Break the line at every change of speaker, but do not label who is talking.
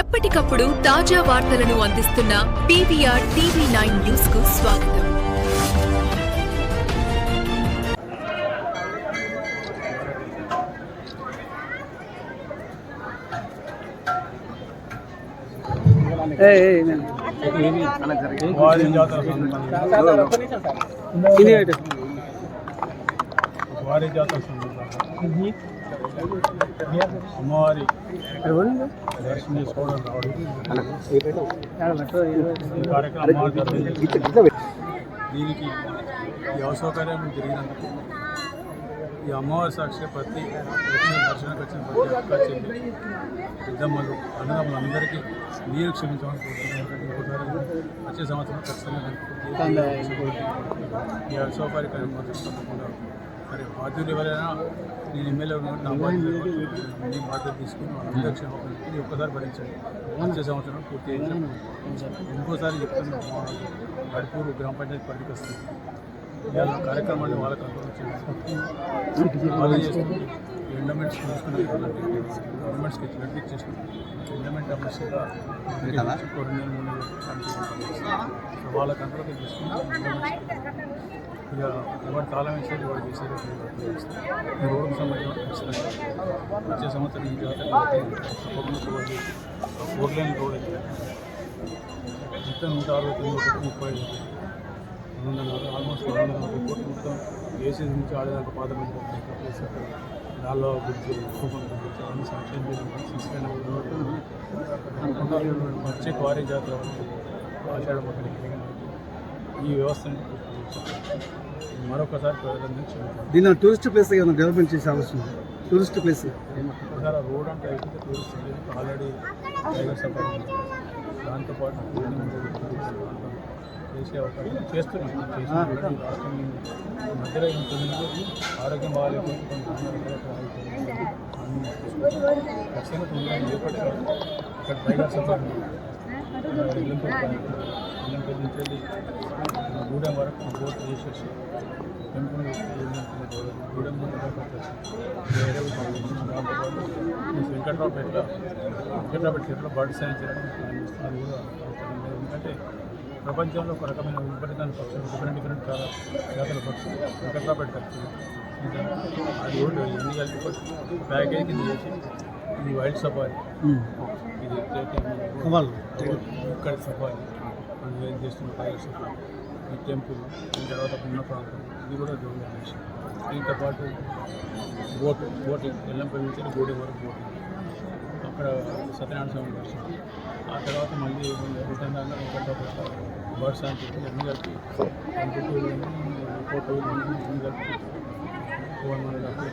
ఎప్పటికప్పుడు తాజా వార్తలను అందిస్తున్న పీవీఆర్ టీవీ9 న్యూస్ కు స్వాగతం.
వారి జాతర సందర్భంగా అమ్మవారి దర్శనం చేసుకోవడం రావడం ఈ కార్యక్రమం దీనికి ఈ అవసౌకర్యం జరిగినందుకు ఈ అమ్మవారి సాక్షి ప్రతి దర్శనానికి వచ్చిన ప్రతి అక్క చెల్లి పెద్దమ్మలు అన్నదమ్ములు అందరికీ నీరు క్షమించమని కోరుతున్నాను. ఇంకోసారి వచ్చే సంవత్సరం ఖచ్చితంగా ఈ అసౌకర్యం మాత్రం తప్పకుండా మరి బాధ్యులు ఎవరైనా నేను ఎమ్మెల్యే నా బాధ్యత తీసుకుని అందరూ క్షమాపణ ఒక్కసారి భరించండి. వచ్చే సంవత్సరం పూర్తి చేయించాం. ఇంకోసారి చెప్తాను, మా గడిపూరు గ్రామ పంచాయతీ పరిధికి వస్తుంది. ఇవాళ కార్యక్రమాన్ని వాళ్ళకి అనుభవం వాళ్ళు చేస్తుంది. ఎండమెంట్స్ తీసుకుని గవర్నమెంట్స్కి లెటర్ ఇచ్చేసినాం. ఎండమెంట్ అఫీషియల్గా 2 నెలలు 3 నెలలు వాళ్ళకి అంతలోకి తీసుకుని ఇక ఎవరు తాళం వేసేది వాడు చేసేది ఈ రోడ్డుకు సంబంధించిన ఖచ్చితంగా వచ్చే సంవత్సరం ఈ జాతర తప్పకుండా 4 లేన్ రోడ్ అయితే మొత్తం 169 30 ఆల్మోస్ట్ 240 కోట్లు మొత్తం వేసేది నుంచి ఆడేదాకా పాత దానిలో బ్రిడ్జ్ అన్ని సంక్షేమ వచ్చే క్వారీ జాతర ఆషాఢ ఈ వ్యవస్థను మరొకసారి
దీని టూరిస్ట్ ప్లేస్ ఏమైనా డెవలప్మెంట్ చేసే అవసరం ఉంది. టూరిస్ట్ ప్లేస్
ఒకసారి రోడ్ అంటే అయిపోతే tourist place already tiger safari దాంతోపాటు చేసే అవకాశం చేస్తున్నాం. మధ్యలో ఇంకొంచెం ఆరోగ్యం బాగాలేకపోతే ఖచ్చితంగా తొందరగా చేపట్టారు. ఇక్కడ టైగర్ సఫారీ ఎల్లంపల్లి నుంచి గూడెం వరకు బోట్ చేసేసి టెంపుల్ గూడెం వేరే దాంతోపాటు వెంకట్రావుపేటలో బర్డ్ సాంచురీ అది కూడా. ఎందుకంటే ప్రపంచంలో ఒక రకమైన విపరీతమైన పక్షులు డిఫరెంట్ జాతుల పక్షులు వెంకట్రావుపేట పక్షులు అది కూడా ఎన్ని కలిపి ప్యాకేజ్ కింద చేసి ఈ వైల్డ్ సఫారీ ఇది ఇక్కడ సఫారీ మనం చేస్తున్న టైగర్ సఫారీ ఈ టెంపుల్ దీని తర్వాత ఉన్న ప్రాంతం ఇది కూడా డెవలప్ చేసి దీంతో పాటు బోటింగ్ ఎల్లంపల్లి నుంచి గూడెం వరకు బోటింగ్ అక్కడ సత్యనారాయణ స్వామి దర్శనం ఆ తర్వాత మళ్ళీ రిటర్న్ దాకా వెంకట్రావుపేట బర్డ్ సాంచురీ అన్నీ కలిపి ఫోటోలు అన్నీ కలిపి 4 మంది కలిపి